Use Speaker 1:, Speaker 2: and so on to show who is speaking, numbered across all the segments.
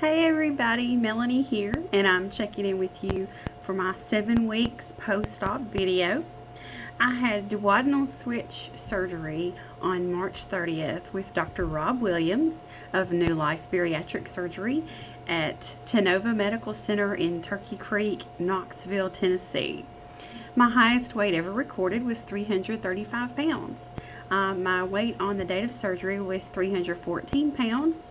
Speaker 1: Hey everybody, Melanie here, and I'm checking in with you for my 7 weeks post-op video. I had duodenal switch surgery on March 30th with Dr. Rob Williams of New Life Bariatric Surgery at Tenova Medical Center in Turkey Creek, Knoxville, Tennessee. My highest weight ever recorded was 335 pounds. My weight on the date of surgery was 314 pounds.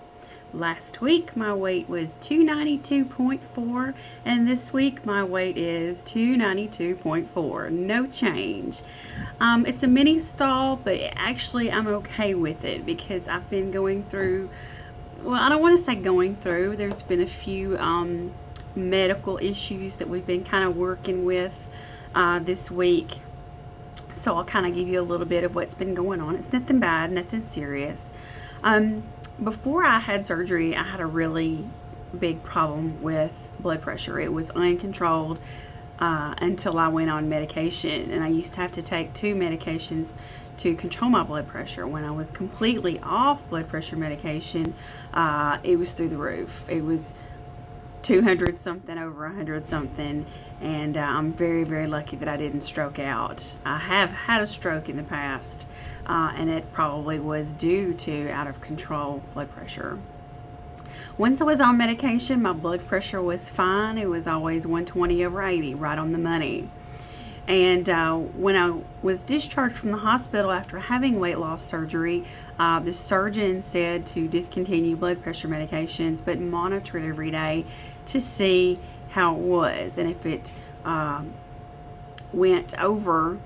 Speaker 1: Last week my weight was 292.4, and this week my weight is 292.4. No change. It's a mini stall, but actually I'm okay with it because I've been going through, well, I don't want to say going through, there's been a few medical issues that we've been kind of working with this week. So I'll kind of give you a little bit of what's been going on. It's nothing bad, nothing serious. Before I had surgery, I had a really big problem with blood pressure. It was uncontrolled until I went on medication, and I used to have to take 2 medications to control my blood pressure. When I was completely off blood pressure medication, it was through the roof. It was 200 something over 100 something, and I'm very, very lucky that I didn't stroke out. I have had a stroke in the past, and it probably was due to out of control blood pressure. Once I was on medication, my blood pressure was fine. It was always 120 over 80, right on the money. And when I was discharged from the hospital after having weight loss surgery, the surgeon said to discontinue blood pressure medications, but monitor it every day to see how it was. And if it went over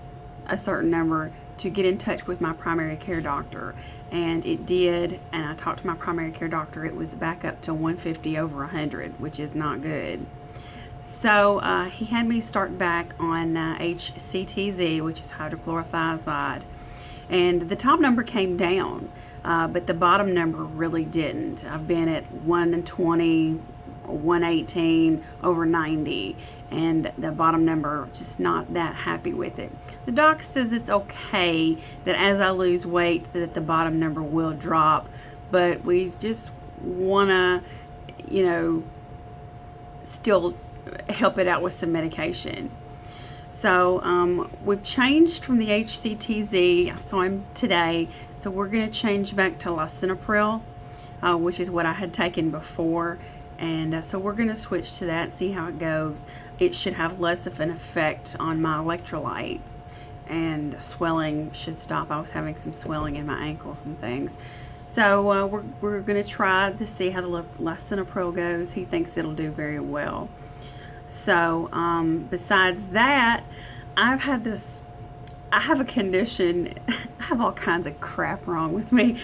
Speaker 1: a certain number, to get in touch with my primary care doctor. And it did, and I talked to my primary care doctor. It was back up to 150 over 100, which is not good. So he had me start back on HCTZ, which is hydrochlorothiazide, and the top number came down, but the bottom number really didn't. I've been at 120, 118, over 90, and the bottom number, just not that happy with it. The doc says it's okay that as I lose weight that the bottom number will drop, but we just want to, still help it out with some medication. So we've changed from the HCTZ. I saw him today, so we're going to change back to lisinopril, which is what I had taken before, and so we're going to switch to that, see how it goes. It should have less of an effect on my electrolytes, and swelling should stop. I was having some swelling in my ankles and things. So we're going to try to see how the lisinopril goes. He thinks it'll do very well. So besides that, I have a condition. I have all kinds of crap wrong with me.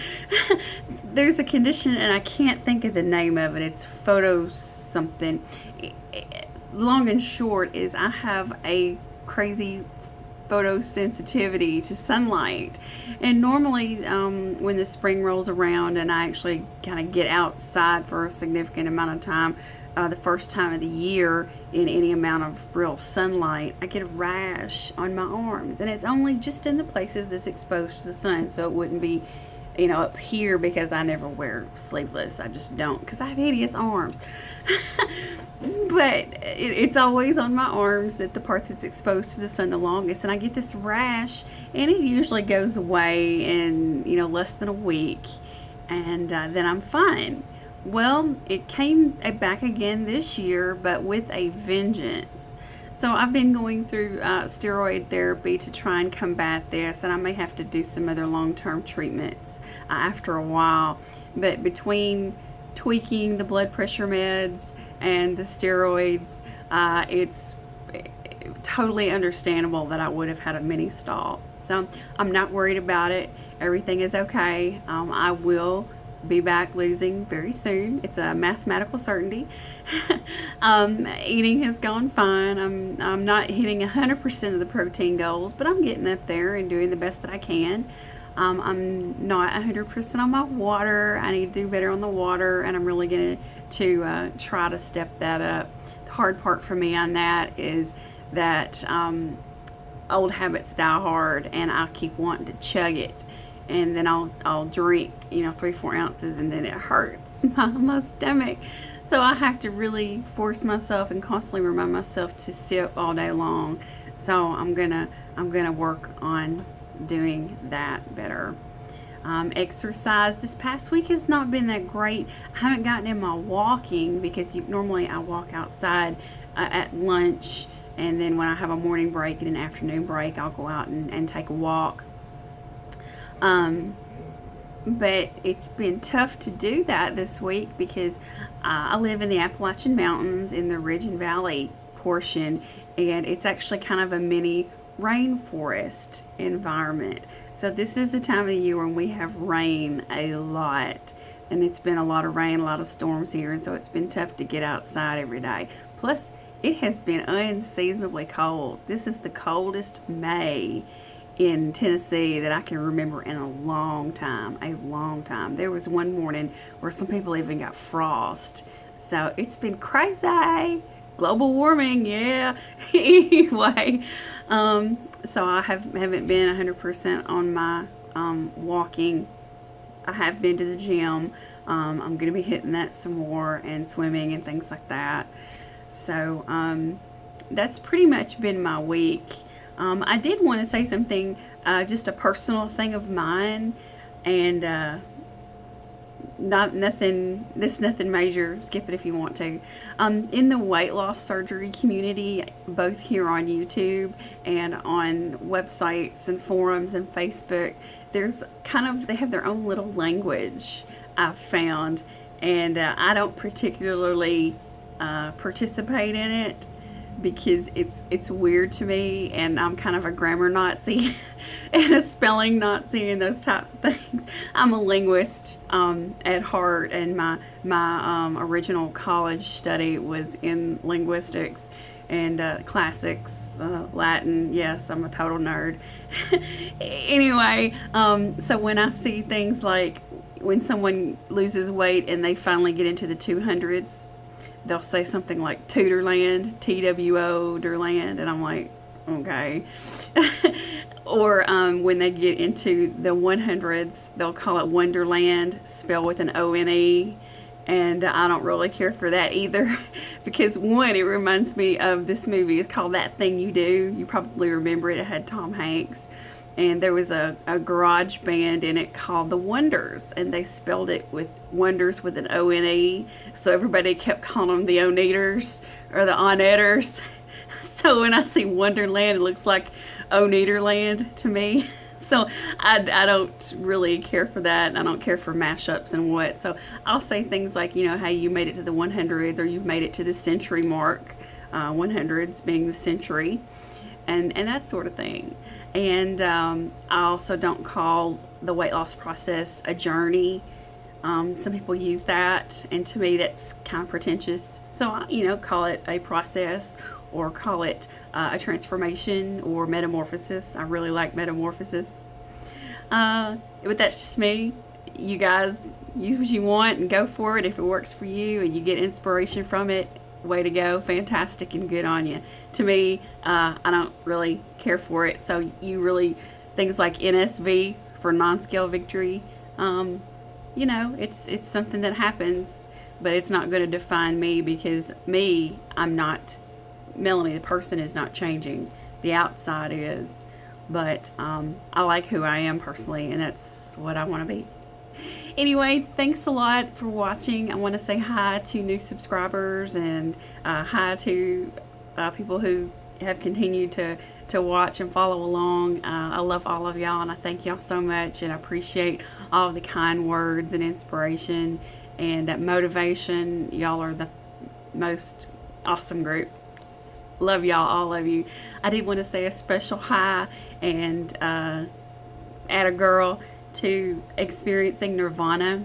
Speaker 1: There's a condition, and I can't think of the name of it. It's photo something. Long and short is I have a crazy photosensitivity to sunlight, and normally when the spring rolls around and I actually kind of get outside for a significant amount of time, the first time of the year in any amount of real sunlight, I get a rash on my arms, and it's only just in the places that's exposed to the sun. So it wouldn't be up here, because I never wear sleeveless. I just don't, because I have hideous arms. But it's always on my arms, that the part that's exposed to the sun the longest, and I get this rash, and it usually goes away in less than a week, and then I'm fine. Well, it came back again this year, but with a vengeance. So I've been going through steroid therapy to try and combat this, and I may have to do some other long-term treatments after a while. But between tweaking the blood pressure meds and the steroids, it's totally understandable that I would have had a mini stall. So I'm not worried about it. Everything is okay. I will be back losing very soon. It's a mathematical certainty. Eating has gone fine. I'm not hitting 100% of the protein goals, but I'm getting up there and doing the best that I can. I'm not 100% on my water. I need to do better on the water, and I'm really going to try to step that up. The hard part for me on that is that old habits die hard, and I keep wanting to chug it. and then I'll drink 3-4 ounces, and then it hurts my stomach. So I have to really force myself and constantly remind myself to sip all day long. So I'm gonna work on doing that better. Exercise this past week has not been that great. I haven't gotten in my walking because normally I walk outside at lunch, and then when I have a morning break and an afternoon break, I'll go out and take a walk. But it's been tough to do that this week because I live in the Appalachian Mountains in the Ridge and Valley portion, and it's actually kind of a mini rainforest environment. So this is the time of the year when we have rain a lot, and it's been a lot of rain, a lot of storms here, and so it's been tough to get outside every day. Plus, it has been unseasonably cold. This is the coldest May in Tennessee that I can remember in a long time. There was one morning where some people even got frost. So it's been crazy. Global warming, yeah. Anyway, so I haven't been 100% on my walking. I have been to the gym. I'm going to be hitting that some more, and swimming and things like that. So that's pretty much been my week. I did want to say something, just a personal thing of mine, and nothing major. Skip it if you want to. In the weight loss surgery community, both here on YouTube and on websites and forums and Facebook, they have their own little language, I've found, and I don't particularly participate in it because it's weird to me, and I'm kind of a grammar Nazi and a spelling Nazi and those types of things. I'm a linguist at heart, and my original college study was in linguistics and classics, Latin. Yes, I'm a total nerd. Anyway, so when I see things like when someone loses weight and they finally get into the 200s, they'll say something like Tutorland, TWO, Derland, and I'm like, okay. Or when they get into the 100s, they'll call it Wonderland, spelled with an O-N-E, and I don't really care for that either, because one, it reminds me of this movie. It's called That Thing You Do. You probably remember it. It had Tom Hanks, and there was a garage band in it called The Wonders, and they spelled it with Wonders with an O-N-E, so everybody kept calling them the Oneaters or the Onetters. So when I see Wonderland, it looks like Oneaterland to me. So I don't really care for that, and I don't care for mashups and what. So I'll say things like, hey, you made it to the 100s, or you've made it to the century mark, 100s being the century, and that sort of thing. And I also don't call the weight loss process a journey. Some people use that, and to me that's kind of pretentious. So I, call it a process, or call it a transformation or metamorphosis. I really like metamorphosis. But that's just me. You guys use what you want and go for it. If it works for you and you get inspiration from it, way to go, fantastic and good on you. To me, I don't really care for it. So things like NSV for non-scale victory, it's something that happens, but it's not going to define me, because I'm not, Melanie the person is not changing. The outside is, but I like who I am personally, and that's what I want to be. Anyway, thanks a lot for watching. I want to say hi to new subscribers, and hi to people who have continued to watch and follow along. I love all of y'all, and I thank y'all so much, and I appreciate all of the kind words and inspiration and motivation. Y'all are the most awesome group. Love y'all, all of you. I did want to say a special hi and add a girl to experiencing Nirvana.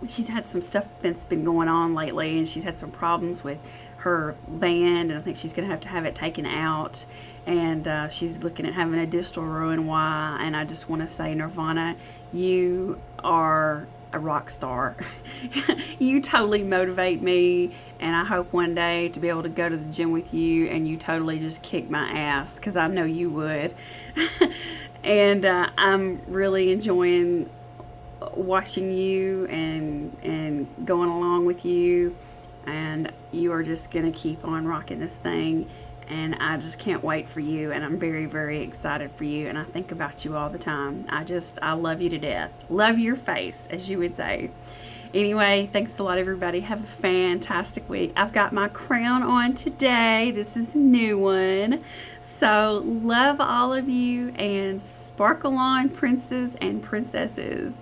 Speaker 1: She's had some stuff that's been going on lately, and she's had some problems with her band, and I think she's going to have it taken out, and she's looking at having a distal Roux-en-Y. And I just want to say, Nirvana, you are a rock star. You totally motivate me, And I hope one day to be able to go to the gym with you and you totally just kick my ass, because I know you would. And I'm really enjoying watching you and going along with you, and you are just gonna keep on rocking this thing, and I just can't wait for you, and I'm very, very excited for you, and I think about you all the time. I love you to death. Love your face, as you would say. Anyway, thanks a lot, everybody. Have a fantastic week. I've got my crown on today. This is a new one. So love all of you, and sparkle on, princes and princesses.